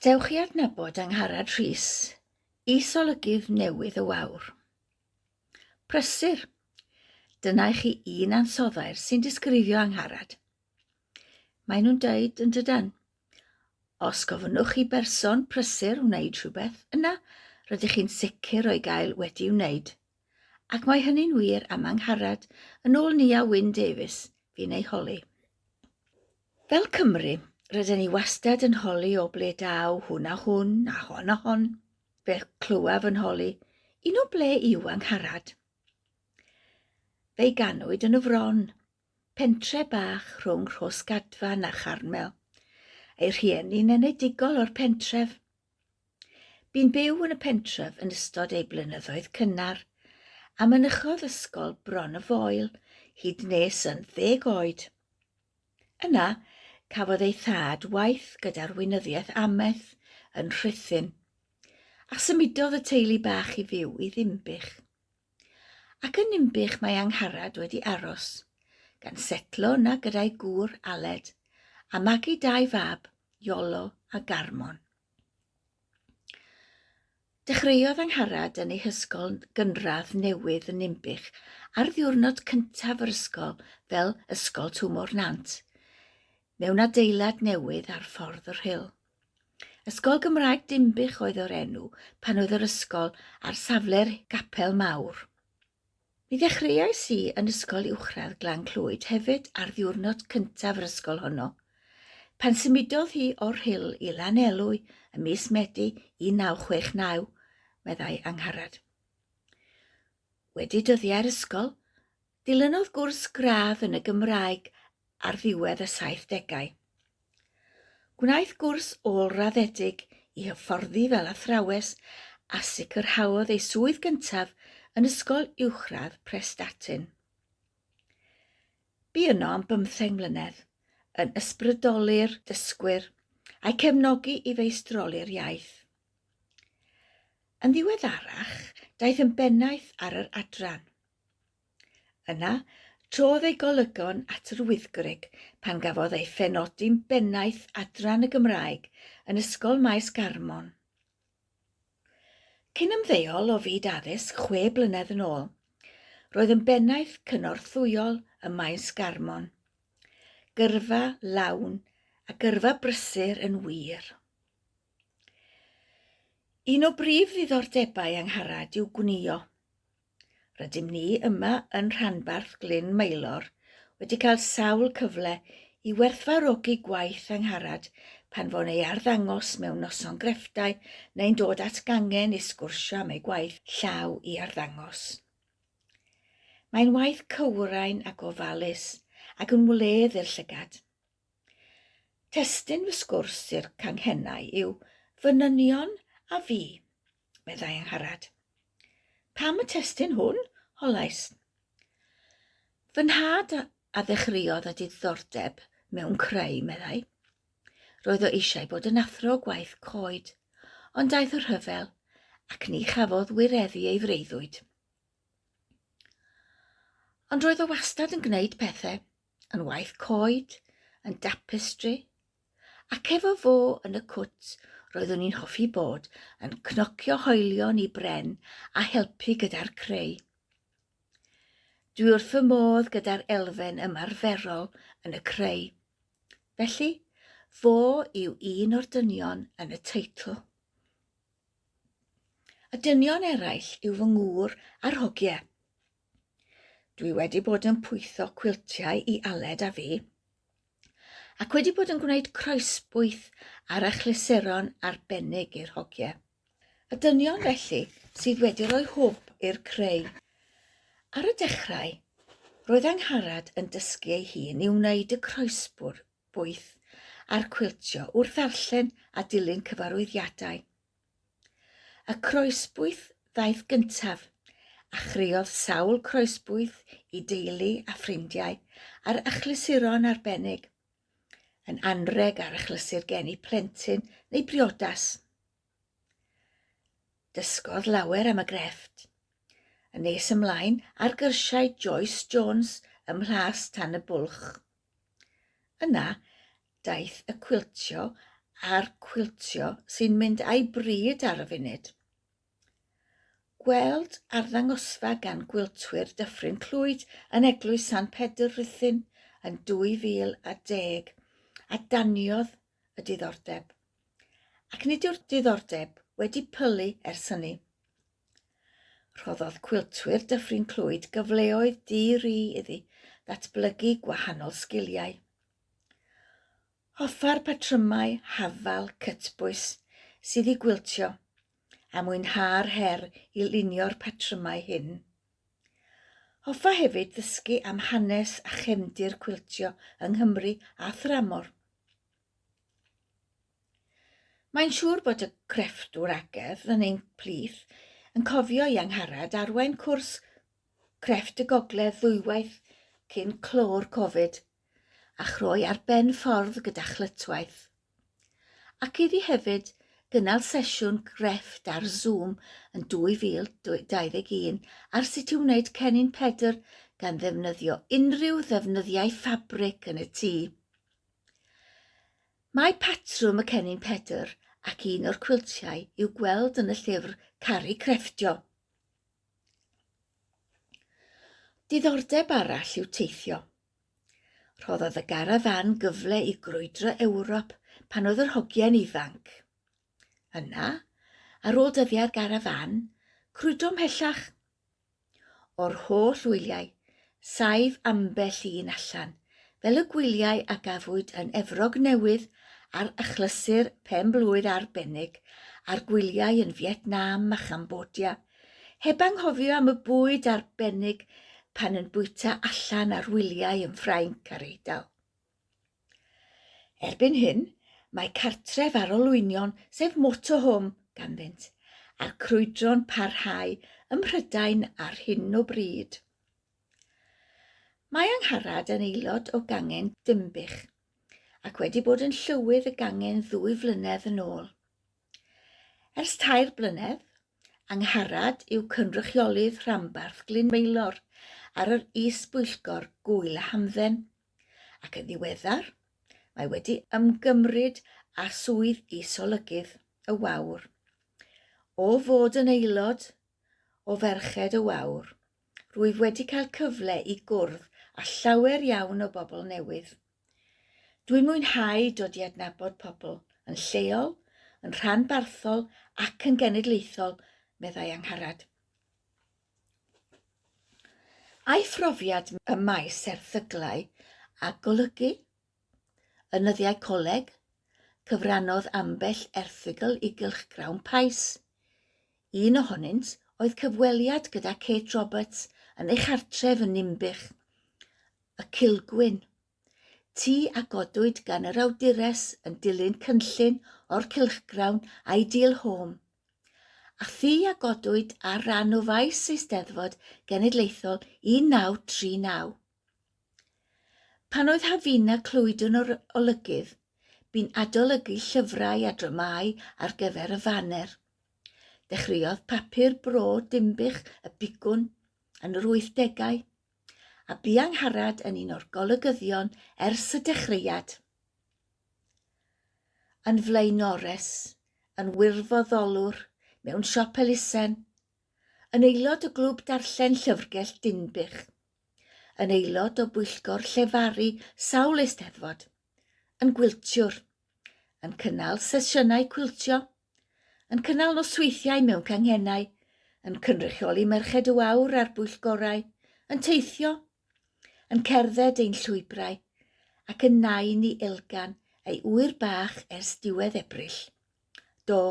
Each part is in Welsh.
Dewch i adnabod Angharad Rhys, Is-olygydd newydd y Wawr. Prysur. Dyna i chi un ansoddair sy'n disgrifio Angharad. Mae nhw'n dweud yn dydan. Os gofynnwch chi berson prysur wneud rhywbeth, yna rydych chi'n sicr o'i gael wedi wneud. Ac mae hynny'n wir am Angharad yn ôl Nia Wynn Davies, fi'n ei holi. Fel Cymru, rydyn ni wastad yn holi o ble daw hwn a hwn a hon a hon. Fe clywaf yn holi, un o ble yw Angharad. Fe'i ganwyd yn y Fron, pentre bach rhwng Rhosgadfan a Charmel. Ei rhieni'n enedigol o'r pentref. Bu'n byw yn y pentref yn ystod ei blynyddoedd cynnar, a mynychodd ysgol bron y foel, hyd nes yn 10 oed. Yna, cafodd ei thad waith gyda'r weinyddiaeth ameth yn Rhuthun, a symudodd y teulu bach i fyw i Ddimbych. Ac yn Nimbych mae Angharad wedi aros, gan setlo yna gyda'i gŵr Aled, a magu 2 fab, Iolo a Garmon. Dechreuodd Angharad yn ei hysgol gynradd newydd yn Nimbych ar ddiwrnod cyntaf yr ysgol fel ysgol Twmwr Nant, mewn adeilad newydd ar ffordd yr Rhyl. Ysgol Gymraeg Dimbych oedd o'r enw pan oedd yr ysgol ar safle'r Gapel Mawr. Mi ddechreuais i yn ysgol uwchradd Glan Clwyd hefyd ar ddiwrnod cyntaf yr ysgol honno, pan symudodd hi o'r Rhyl i Lanelwy ym mis Medi 1969, meddai Angharad. Wedi dyddiau'r ysgol, dilynodd gwrs gradd yn y Gymraeg ar ddiwedd y 70au. Gwnaeth gwrs ôl-raddedig i hyfforddi fel athrawes a sicrhaodd ei swydd gyntaf yn ysgol uwchradd Prestatyn. Bu yno am 15 mlynedd, yn ysbrydoli'r dysgwyr a'i cefnogi i feistroli'r iaith. Yn ddiweddarach, daeth yn bennaeth ar yr adran. Yna, trodd ei golygon at yr Wyddgrug pan gafodd ei phenodi'n bennaeth adran y Gymraeg yn ysgol Maes Garmon. Cyn ymddeol o fyd addysg 6 blynedd yn ôl, roedd yn bennaeth cynorthwyol y Maes Garmon. Gyrfa lawn a gyrfa brysur yn wir. Un o brif ddiddordebau Angharad yw gwnïo. Rydym ni yma yn Rhanbarth Glyn Maelor wedi cael sawl cyfle i werthfawrogi gwaith Angharad pan fo'n ei arddangos mewn noson grefftau neu'n dod at gangen i sgwrsio am ei gwaith llaw i arddangos. Mae'n waith cywrain ac ofalus ac yn wledd i'r llygad. Testun fy sgwrs i'r canghennau yw fy nynion a fi, meddai Angharad. Pam y testun hwn, holais? Fy nhad a ddechreuodd â diddordeb mewn creu, meddai. Roedd o eisiau bod yn athro gwaith coed, ond daeth yr rhyfel ac ni chafodd wireddu ei freuddwyd. Ond roedd o wastad yn gwneud pethau, yn waith coed, yn dapestri, ac efo fo yn y cwt roeddwn ni'n hoffi bod yn cnocio hoelion i bren a helpu gyda'r creu. Dwi wrth fy modd gyda'r elfen ymarferol yn y creu. Felly, fo yw un o'r dynion yn y teitl. Y dynion eraill yw fy ngŵr a'r hogiau. Dwi wedi bod yn pwytho cwiltiau i Aled a fi, ac wedi bod yn gwneud croesbwyth ar achlysuron arbennig i'r hogiau. Y dynion felly sydd wedi rhoi hwb i'r creu. Ar y dechrau, roedd Angharad yn dysgu ei hun i wneud y croesbwyth a'r cwiltio wrth ddarllen a dilyn cyfarwyddiadau. Y croesbwyth ddaeth gyntaf, a chreuodd sawl croesbwyth i deulu a ffrindiau ar achlysuron arbennig, yn anreg ar achlysur geni plentyn neu briodas. Dysgodd lawer am y grefft, yn nes ymlaen ar gyrsiau Joyce Jones ym Mhlas Tan y Bwlch. Yna, daeth y cwiltio a'r cwiltio sy'n mynd â'i bryd ar y funud. Gweld arddangosfa gan gwiltwyr Dyffryn Clwyd yn Eglwys Sant Pedr Rhuthun yn 2010 a daniodd y diddordeb. Ac nid yw'r diddordeb wedi pylu ers hynny. Rhoddodd cwiltwyr Dyffryn Clwyd gyfleoedd di-ri iddi ddatblygu gwahanol sgiliau. Hoffar patrymau hafal cytbwys sydd i gwiltio a mwynhau'r her i lunio'r patrymau hyn. Hoffa hefyd ddysgu am hanes a chefndir cwiltio yng Nghymru a thramor. Mae'n siŵr bod y crefftwr agedd yn ein plith yn cofio i Angharad arwain cwrs crefft y gogledd ddwywaith cyn clo'r Covid a chroi ar ben ffordd gyda chlytwaith. Ac iddi hefyd gynnal sesiwn grefft ar Zoom yn 2021 ar sut i wneud cennin Pedr gan ddefnyddio unrhyw ddefnyddiau ffabric yn y tŷ. Mae patrwm y cennin Pedr ac un o'r cwiltiau i'w gweld yn y llyfr Caru Crefftio. Diddordeb arall yw teithio. Rhoddodd y garafan gyfle i grwydro Ewrop pan oedd yr hogiau'n ifanc. Yna, ar ôl dyddiau'r garafan, crwydro mhellach. O'r holl wyliau, saif ambell un allan, fel y gwyliau a gafwyd yn Efrog Newydd ar achlysur pen-blwydd arbennig a'r gwyliau yn Fietnam a Cambodia, heb anghofio am y bwyd arbennig pan yn bwyta allan ar wyliau yn Ffrainc a'r Eidal. Erbyn hyn, mae cartref ar olwynion sef motorhome ganddynt, a'r crwydro'n parhau ym Mhrydain ar hyn o bryd. Mae Angharad yn aelod o gangen Dynbych ac wedi bod yn llywydd y gangen 2 flynedd yn ôl. Ers 3 blynedd, Angharad yw cynrychiolydd rhanbarth Glyn Meilor ar yr is-bwyllgor Gwyl a Hamdden, ac yn ddiweddar, mae wedi ymgymryd â swydd is-olygydd y Wawr. O fod yn aelod o ferched y Wawr, rwyf wedi cael cyfle i gwrdd â llawer iawn o bobl newydd. Dwi'n mwynhau dod i adnabod pobl yn lleol, yn rhanbarthol ac yn genedlaethol, meddai Angharad. A'i phrofiad y maes erthyglau a golygu. Ynyddiau coleg, cyfrannodd ambell erthygl i gylchgrawn Pais. Un ohonynt oedd cyfweliad gyda Kate Roberts yn ei chartref yn Nimbych, y Cilgwyn. Tŷ a godwyd gan yr awdures yn dilyn cynllun o'r cylchgrawn Ideal Home. A thu a godwyd ar ran o faes Eisteddfod Genedlaethol 1939. Pan oedd Hafina Clwyd yn olygydd, bu'n adolygu llyfrau a dramâu ar gyfer y faner. Dechreuodd papur bro Dimbych y Bigwn yn yr 80au, a bu Angharad yn un o'r golygyddion ers y dechreuad. Yn flaenores, yn wirfoddolwr, mewn siop elusen, yn aelod o glwb darllen llyfrgell Dinbych, yn aelod o bwyllgor llefaru sawl eisteddfod, yn gwiltiwr, yn cynnal sesiynau cwiltio, yn cynnal nosweithiau mewn canghennau, yn cynrychioli merched y Wawr ar bwyllgorau, yn teithio, yn cerdded ein llwybrau, ac yn nain i elgan ei ŵyr bach ers diwedd Ebrill. Do,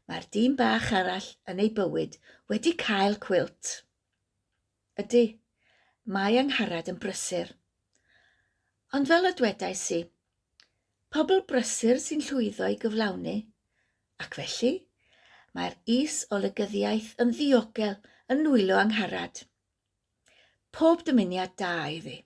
mae'r dyn bach arall yn ei bywyd wedi cael cwilt. Ydy, mae Angharad yn brysur. Ond fel y dwedais i, pobl brysur sy'n llwyddo i gyflawni, ac felly mae'r is-olygyddiaeth yn ddiogel yn nwylo Angharad. Pob dymuniad da iddi.